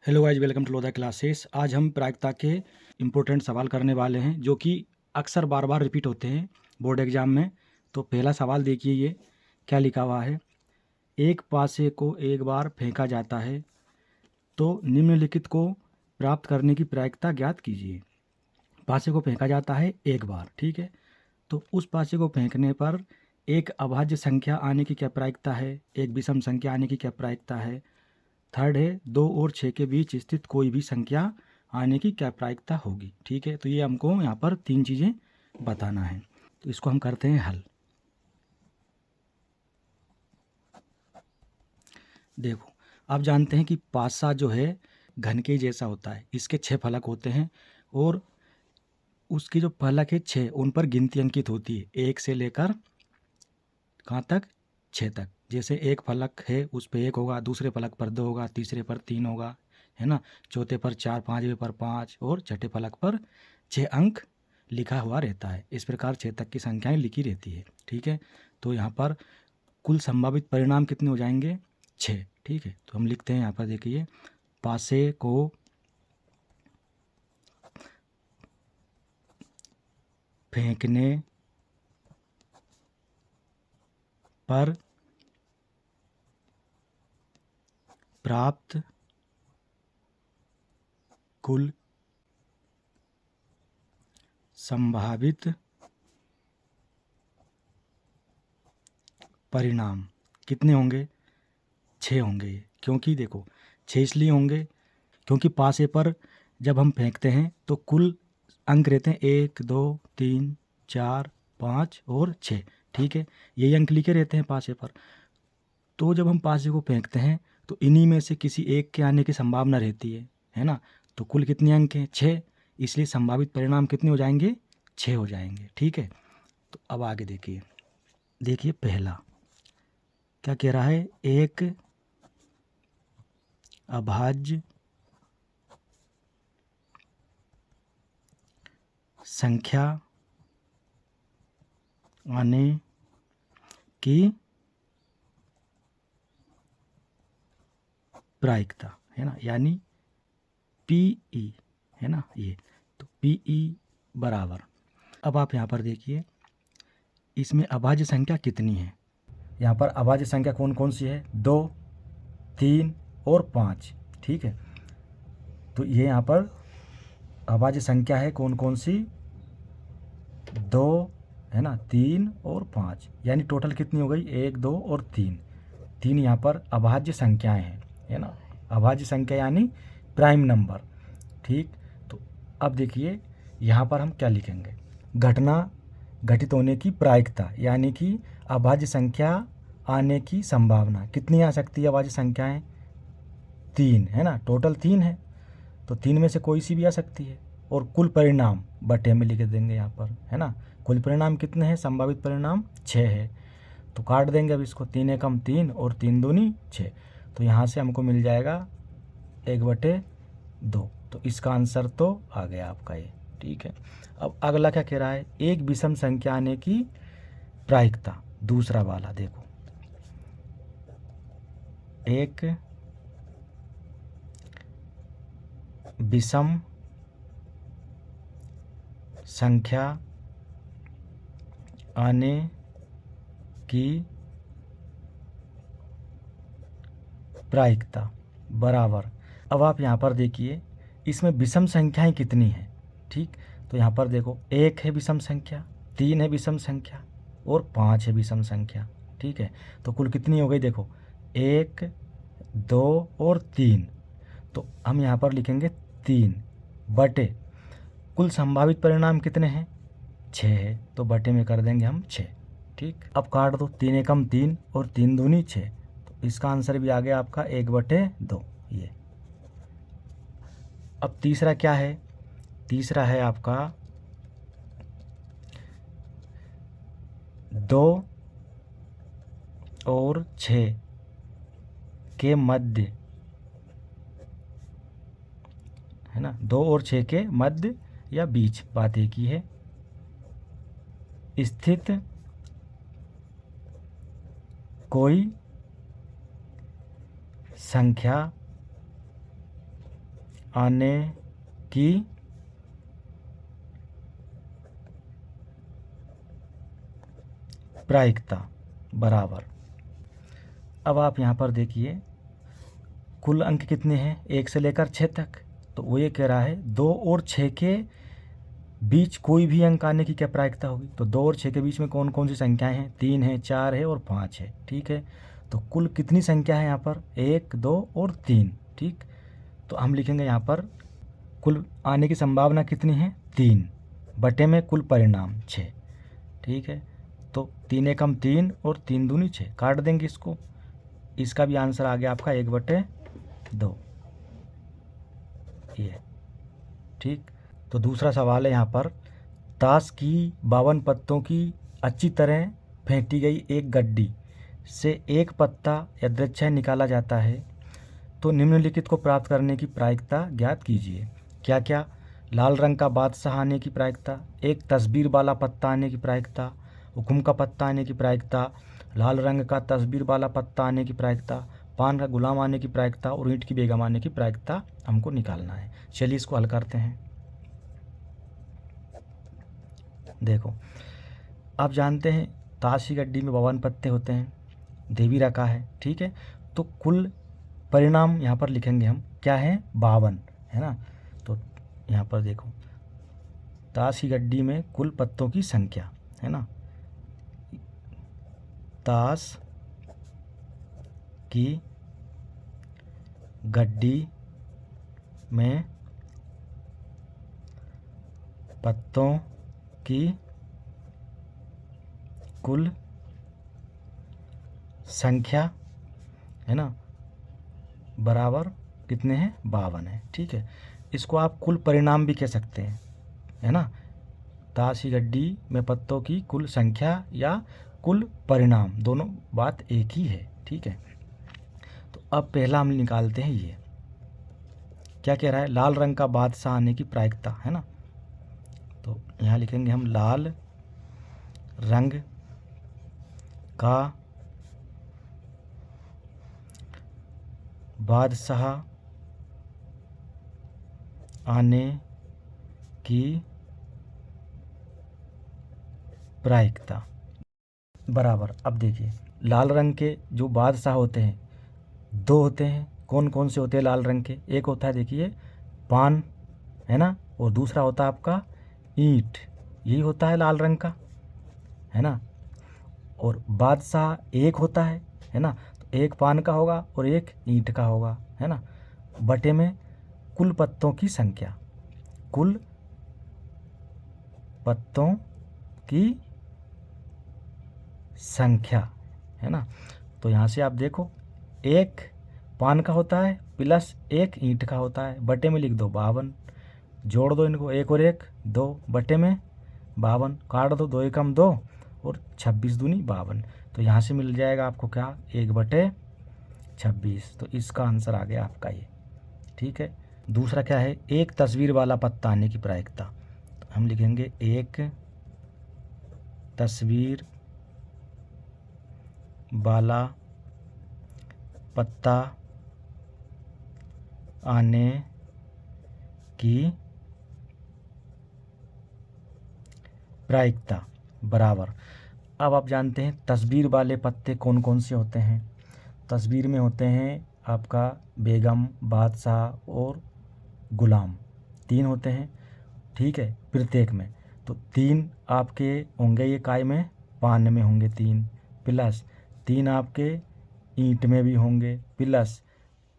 Hello guys, welcome to Lodha classes. आज हम प्रायिकता के इम्पोर्टेंट सवाल करने वाले हैं जो कि अक्सर बार बार रिपीट होते हैं बोर्ड एग्जाम में। तो पहला सवाल देखिए, ये क्या लिखा हुआ है। एक पासे को एक बार फेंका जाता है तो निम्नलिखित को प्राप्त करने की प्रायिकता ज्ञात कीजिए। पासे को फेंका जाता है एक बार, ठीक है। तो उस पासे को फेंकने पर एक अभाज्य संख्या आने की क्या प्रायिकता है, एक विषम संख्या आने की क्या प्रायिकता है। थर्ड है 2 और 6 के बीच स्थित कोई भी संख्या आने की क्या प्रायिकता होगी, ठीक है। तो ये हमको यहाँ पर 3 चीज़ें बताना है। तो इसको हम करते हैं हल। देखो, आप जानते हैं कि पासा जो है घन के जैसा होता है। इसके 6 फलक होते हैं और उसकी जो फलक है 6, उन पर गिनती अंकित होती है 1 से लेकर कहाँ तक, 6 तक। जैसे एक फलक है उस पर 1 होगा, दूसरे फलक पर 2 होगा, तीसरे पर 3 होगा, है ना। चौथे पर 4, पाँचवें पर 5 और छठे फलक पर 6 अंक लिखा हुआ रहता है। इस प्रकार 6 तक की संख्याएं लिखी रहती है, ठीक है। तो यहाँ पर कुल संभावित परिणाम कितने हो जाएंगे, 6, ठीक है। तो हम लिखते हैं यहाँ पर, देखिए, पासे को फेंकने पर प्राप्त कुल संभावित परिणाम कितने होंगे, 6 होंगे। क्योंकि देखो, 6 इसलिए होंगे क्योंकि पासे पर जब हम फेंकते हैं तो कुल अंक रहते हैं 1, 2, 3, 4, 5 और 6, ठीक है। यही अंक लिखे रहते हैं पासे पर। तो जब हम पासे को फेंकते हैं तो इन्हीं में से किसी एक के आने की संभावना रहती है ना। तो कुल कितने अंक हैं, 6। इसलिए संभावित परिणाम कितने हो जाएंगे, 6 हो जाएंगे, ठीक है। तो अब आगे देखिए, पहला क्या कह रहा है, एक अभाज्य संख्या आने की प्रायिकता, है ना, यानी पीई, है ना ये। तो पीई बराबर, अब आप यहाँ पर देखिए इसमें अभाज्य संख्या कितनी है। यहाँ पर अभाज्य संख्या कौन कौन सी है, 2, 3 और 5, ठीक है। तो ये यहाँ पर अभाज्य संख्या है कौन कौन सी, 2, है ना, 3 और 5, यानी टोटल कितनी हो गई, 1, 2 और 3। 3 यहाँ पर अभाज्य संख्याएं हैं, है ना। अभाज्य संख्या यानी प्राइम नंबर, ठीक। तो अब देखिए यहाँ पर हम क्या लिखेंगे, घटना घटित होने की प्रायिकता, यानी कि अभाज्य संख्या आने की संभावना कितनी आ सकती है। अभाज्य संख्याएं 3, है ना, टोटल 3 है। तो 3 में से कोई सी भी आ सकती है। और कुल परिणाम बटे में लिख देंगे यहाँ पर, है ना। कुल परिणाम कितने हैं, संभावित परिणाम 6 है। तो काट देंगे अब इसको, 3 एकम 3 और 3 दूनी 6। तो यहाँ से हमको मिल जाएगा 1/2। तो इसका आंसर तो आ गया आपका ये, ठीक है। अब अगला क्या कह रहा है, एक विषम संख्या आने की प्रायिकता, दूसरा वाला देखो, एक विषम संख्या आने की प्रायिकता बराबर, अब आप यहाँ पर देखिए इसमें विषम संख्याएं कितनी हैं, ठीक। तो यहाँ पर देखो, 1 है विषम संख्या, 3 है विषम संख्या और 5 है विषम संख्या, ठीक है। तो कुल कितनी हो गई, देखो 1, 2 और 3। तो हम यहाँ पर लिखेंगे 3 बटे कुल संभावित परिणाम कितने हैं, 6 है। तो बटे में कर देंगे हम 6, ठीक। अब काट दो, 3 एकम 3 और 3 दूनी 6। तो इसका आंसर भी आ गया आपका 1/2 ये। अब तीसरा क्या है, तीसरा है आपका 2 और 6 के मध्य, है ना, 2 और 6 के मध्य या बीच, बात एक ही है, स्थित कोई संख्या आने की प्रायिकता बराबर। अब आप यहाँ पर देखिए कुल अंक कितने हैं 1 से लेकर 6 तक, तो वो ये कह रहा है 2 और 6 के बीच कोई भी अंक आने की क्या प्रायिकता होगी। तो 2 और 6 के बीच में कौन कौन सी संख्याएं हैं, 3 है, 4 है और 5 है। ठीक है, तो कुल कितनी संख्या है यहाँ पर 1, 2 और 3। ठीक, तो हम लिखेंगे यहाँ पर कुल आने की संभावना कितनी है 3 बटे में कुल परिणाम 6। ठीक है, तो 3 एकम 3 और 3 दूनी 6, काट देंगे इसको। इसका भी आंसर आ गया आपका 1/2 ये। ठीक, तो दूसरा सवाल है यहाँ पर ताश की 52 पत्तों की अच्छी तरह फेंटी गई एक गड्डी से एक पत्ता यदृच्छय निकाला जाता है, तो निम्नलिखित को प्राप्त करने की प्रायिकता ज्ञात कीजिए। क्या क्या, लाल रंग का बादशाह आने की प्रायिकता, एक तस्वीर वाला पत्ता आने की प्रायिकता, हुकुम का पत्ता आने की प्रायिकता, लाल रंग का तस्वीर वाला पत्ता आने की प्रायिकता, पान का गुलाम आने की प्रायिकता और ईंट की बेगम आने की प्रायिकता हमको निकालना है। चलिए इसको हल करते हैं। देखो, आप जानते हैं ताश की गड्डी में 52 पत्ते होते हैं, देवी रखा है। ठीक है, तो कुल परिणाम यहाँ पर लिखेंगे हम, क्या है 52, है ना। तो यहाँ पर देखो ताश की गड्डी में कुल पत्तों की संख्या, है ना, ताश की गड्डी में पत्तों की कुल संख्या, है ना, बराबर कितने हैं 52 है। ठीक है, इसको आप कुल परिणाम भी कह सकते हैं, है ना। ताश की गड्डी में पत्तों की कुल संख्या या कुल परिणाम, दोनों बात एक ही है। ठीक है, तो अब पहला हम निकालते हैं, ये क्या कह रहा है, लाल रंग का बादशाह आने की प्रायिकता, है ना। तो यहाँ लिखेंगे हम लाल रंग का बादशाह आने की प्रायिकता बराबर। अब देखिए लाल रंग के जो बादशाह होते हैं 2 होते हैं, कौन कौन से होते हैं लाल रंग के, एक होता है देखिए पान, है ना, और दूसरा होता है आपका ईंट, यही होता है लाल रंग का, है ना। और बादशाह एक होता है ना, तो एक पान का होगा और एक ईंट का होगा, है ना, बटे में कुल पत्तों की संख्या, कुल पत्तों की संख्या, है ना। तो यहाँ से आप देखो एक पान का होता है प्लस एक ईंट का होता है, बटे में लिख दो 52, जोड़ दो इनको, 1 और 1 2 बटे में 52, काट दो, 2 एकम 2 और 26 दूनी 52। तो यहाँ से मिल जाएगा आपको क्या 1/26। तो इसका आंसर आ गया आपका ये। ठीक है, दूसरा क्या है, एक तस्वीर वाला पत्ता आने की प्रायिकता, तो हम लिखेंगे एक तस्वीर वाला पत्ता आने की प्रायिकता बराबर। अब आप जानते हैं तस्वीर वाले पत्ते कौन कौन से होते हैं। तस्वीर में होते हैं आपका बेगम, बादशाह और गुलाम, 3 होते हैं। ठीक है, प्रत्येक में तो 3 आपके होंगे ये काय में, पान में होंगे 3, प्लस 3 आपके ईंट में भी होंगे, प्लस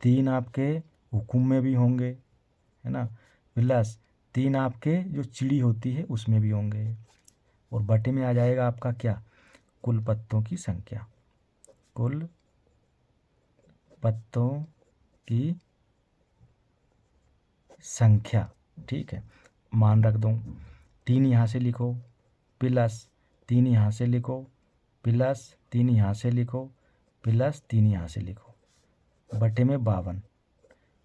3 आपके हुकुम में भी होंगे, है ना, प्लस 3 आपके जो चिड़ी होती है उसमें भी होंगे, और बटे में आ जाएगा आपका क्या, कुल पत्तों की संख्या, कुल पत्तों की संख्या। ठीक है, मान रख दूँ, 3 यहाँ से लिखो, प्लस 3 यहाँ से लिखो, प्लस 3 यहाँ से लिखो, प्लस 3 यहाँ से लिखो, बटे में 52,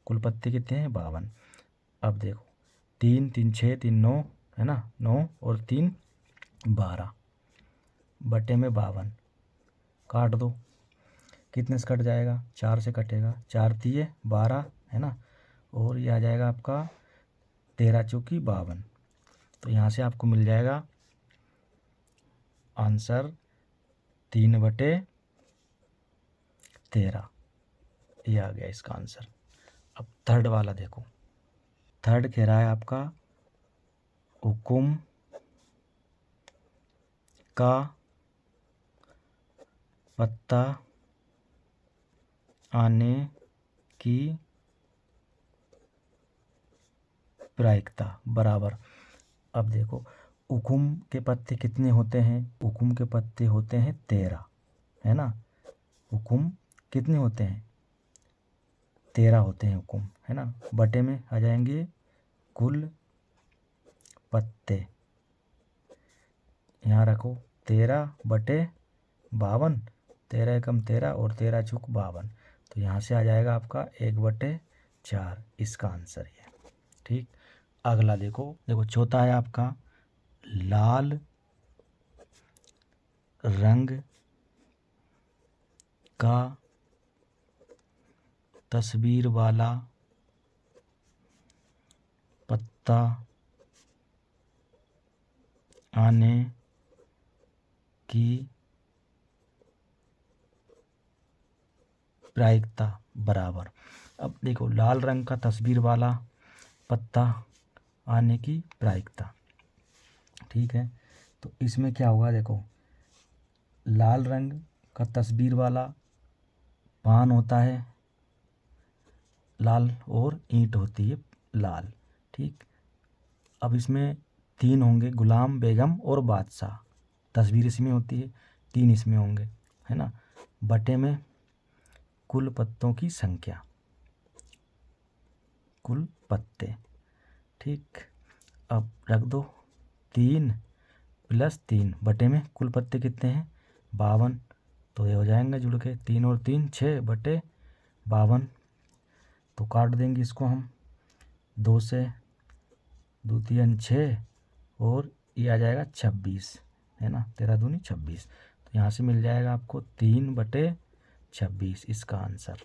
कुल पत्ते कितने हैं 52। अब देखो 3 3 6 3 9, है ना, 9 और 3 12, बटे में 52, काट दो, कितने से कट जाएगा, 4 से कटेगा, 4 तिये 12, है ना, और ये आ जाएगा आपका 13 चौकी 52। तो यहाँ से आपको मिल जाएगा आंसर 3/13। ये आ गया इसका आंसर। अब थर्ड वाला देखो। थर्ड कह रहा है आपका हुकुम का पत्ता आने की प्रायिकता बराबर। अब देखो हुकुम के पत्ते कितने होते हैं? हुकुम के पत्ते होते हैं 13, है ना। हुकुम कितने होते हैं? 13 होते हैं हुकुम, है ना। बटे में आ जाएंगे कुल पत्ते। यहाँ रखो 13/52, 13 एकम 13 और 13 चौक 52। तो यहाँ से आ जाएगा आपका 1/4 इसका आंसर ये। ठीक, अगला देखो चौथा है आपका लाल रंग का तस्वीर वाला पत्ता आने की प्रायिकता बराबर। अब देखो लाल रंग का तस्वीर वाला पत्ता आने की प्रायिकता, ठीक है। तो इसमें क्या होगा? देखो लाल रंग का तस्वीर वाला पान होता है लाल और ईंट होती है लाल, ठीक। अब इसमें 3 होंगे, गुलाम, बेगम और बादशाह। तस्वीर इसमें होती है, 3 इसमें होंगे, है ना। बटे में कुल पत्तों की संख्या, कुल पत्ते, ठीक। अब रख दो 3 + 3 बटे में कुल पत्ते कितने हैं? 52। तो ये हो जाएंगे जुड़ के 3 और 3 6/52। तो काट देंगे इसको हम 2 से, 2 3 6 और ये आ जाएगा 26, है ना। 13 दूनी 26। तो यहाँ से मिल जाएगा आपको 3/26 इसका आंसर।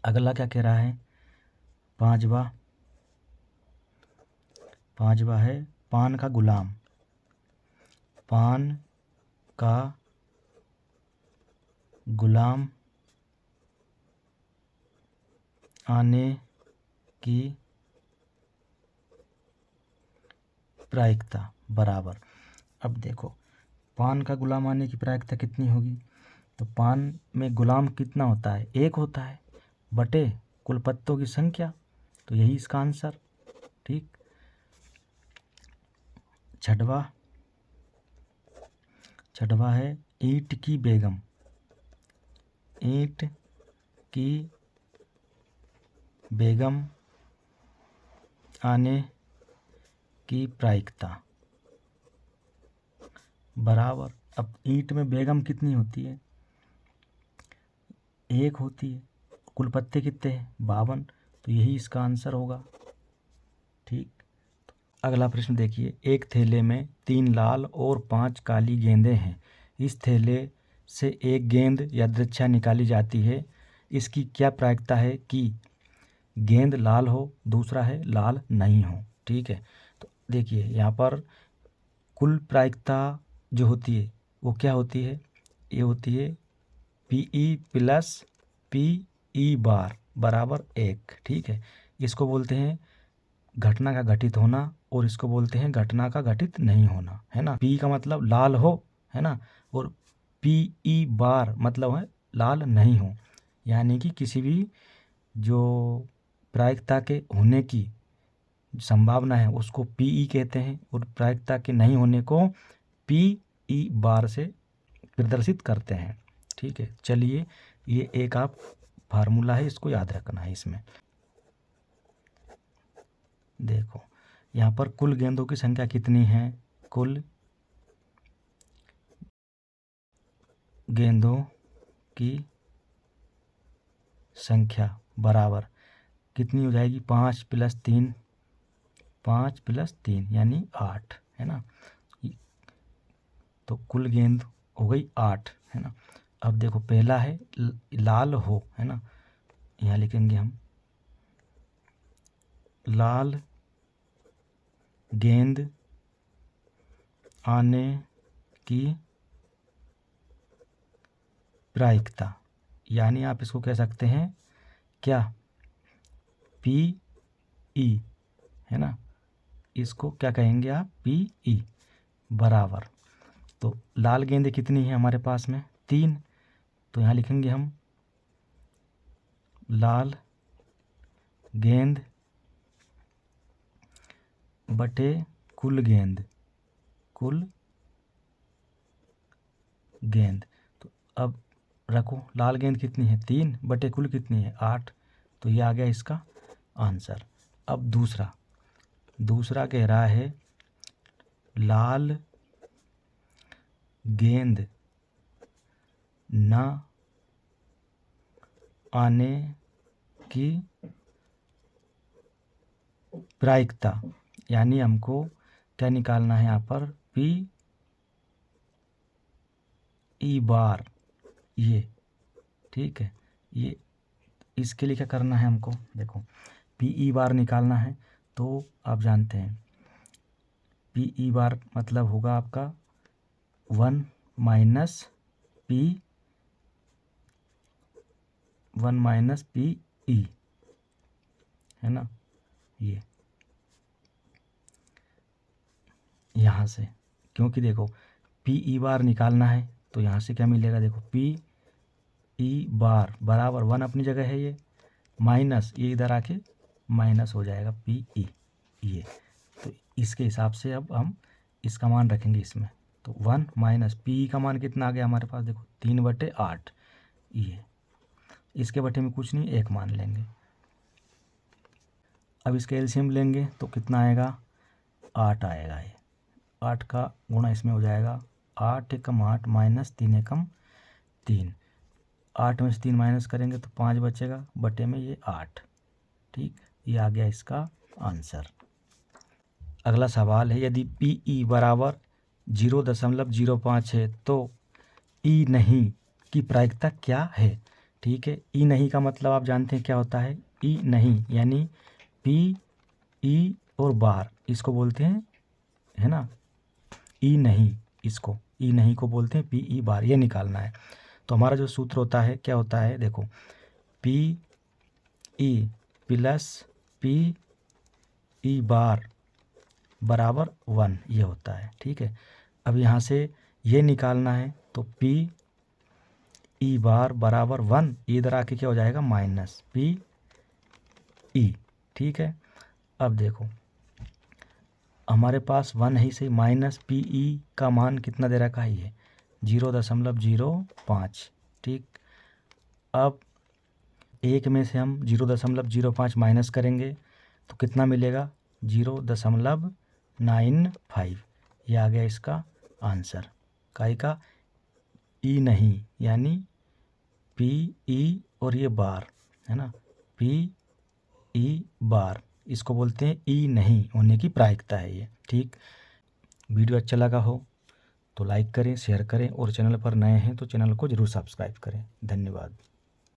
अगला क्या कह रहा है? पांचवा है पान का गुलाम। पान का गुलाम आने की प्रायिकता बराबर। अब देखो पान का गुलाम आने की प्रायिकता कितनी होगी? तो पान में गुलाम कितना होता है? 1 होता है, बटे कुल पत्तों की संख्या। तो यही इसका आंसर, ठीक। छठवा है ईंट की बेगम। ईंट की बेगम आने की प्रायिकता बराबर। अब ईंट में बेगम कितनी होती है? 1 होती है, कुल पत्ते कितने हैं? 52। तो यही इसका आंसर होगा, ठीक। अगला प्रश्न देखिए। एक थैले में 3 लाल और 5 काली गेंदें हैं। इस थैले से एक गेंद यादृच्छा निकाली जाती है। इसकी क्या प्रायिकता है कि गेंद लाल हो, दूसरा है लाल नहीं हो, ठीक है। तो देखिए यहाँ पर कुल प्रायिकता जो होती है वो क्या होती है? ये होती है PE + PE बार बराबर 1, ठीक है। इसको बोलते हैं घटना का घटित होना और इसको बोलते हैं घटना का घटित नहीं होना, है ना। P का मतलब लाल हो, है ना, और PE बार मतलब है लाल नहीं हो। यानी कि किसी भी जो प्रायिकता के होने की संभावना है उसको PE कहते हैं और प्रायिकता के नहीं होने को PE बार से प्रदर्शित करते हैं, ठीक है। चलिए ये एक आप फार्मूला है, इसको याद रखना है। इसमें देखो यहाँ पर कुल गेंदों की संख्या कितनी है? कुल गेंदों की संख्या बराबर कितनी हो जाएगी? 5 + 3, 5 + 3 यानी 8, है ना। तो कुल गेंद हो गई 8, है ना। अब देखो पहला है लाल हो, है ना। यहाँ लिखेंगे हम लाल गेंद आने की प्रायिकता, यानी आप इसको कह सकते हैं क्या, पी ई, है ना, इसको क्या कहेंगे आप, पी ई बराबर, तो लाल गेंद कितनी है हमारे पास में, 3, तो यहाँ लिखेंगे हम लाल गेंद बटे कुल गेंद, कुल गेंद। तो अब रखो, लाल गेंद कितनी है, 3 बटे कुल कितनी है, 8, तो ये आ गया इसका आंसर। अब दूसरा कह रहा है लाल गेंद न आने की प्रायिकता, यानी हमको क्या निकालना है यहाँ पर, पी ई बार, ये ठीक है, ये इसके लिए क्या करना है हमको, देखो पी ई बार निकालना है, तो आप जानते हैं पी ई बार मतलब होगा आपका 1 माइनस पी ई, है ना, ये यहाँ से, क्योंकि देखो पी ई बार निकालना है तो यहाँ से क्या मिलेगा, देखो पी ई बार बराबर 1 अपनी जगह है, ये माइनस, ये इधर आके माइनस हो जाएगा पी ई, ये, तो इसके हिसाब से अब हम इसका मान रखेंगे इसमें, तो 1 माइनस पी ई का मान कितना आ गया हमारे पास, देखो 3/8, ये इसके बटे में कुछ नहीं, 1 मान लेंगे। अब इसका एलसीएम लेंगे तो कितना आएगा, 8 आएगा, ये 8 का गुणा इसमें हो जाएगा, 8 एकम 8 माइनस 3 एकम 3, 8 में से 3 माइनस करेंगे तो 5 बचेगा, बटे में ये 8, ठीक, ये आ गया इसका आंसर। अगला सवाल है, यदि पी ई बराबर 0.05 है तो ई नहीं की प्रायिकता क्या है, ठीक है। ई नहीं का मतलब आप जानते हैं क्या होता है, ई नहीं यानी पी ई और बार, इसको बोलते हैं, है ना, ई नहीं, इसको ई नहीं को बोलते हैं पी ई बार, ये निकालना है। तो हमारा जो सूत्र होता है क्या होता है, देखो P E plus P E bar बराबर 1, ये होता है, ठीक है। अब यहाँ से ये निकालना है तो पी ई बार बराबर 1, इधर आके क्या हो जाएगा, माइनस पी ई, ठीक है। अब देखो हमारे पास 1 ही से माइनस पी ई का मान कितना दे रखा है, ये 0.05, ठीक। अब 1 में से हम 0.05 माइनस करेंगे तो कितना मिलेगा, 0.95, ये आ गया इसका आंसर, काई का, ई नहीं यानी पी ई और ये बार, है ना, पी ई बार, इसको बोलते हैं ई नहीं होने की प्रायिकता है ये, ठीक। वीडियो अच्छा लगा हो तो लाइक करें, शेयर करें, और चैनल पर नए हैं तो चैनल को ज़रूर सब्सक्राइब करें। धन्यवाद।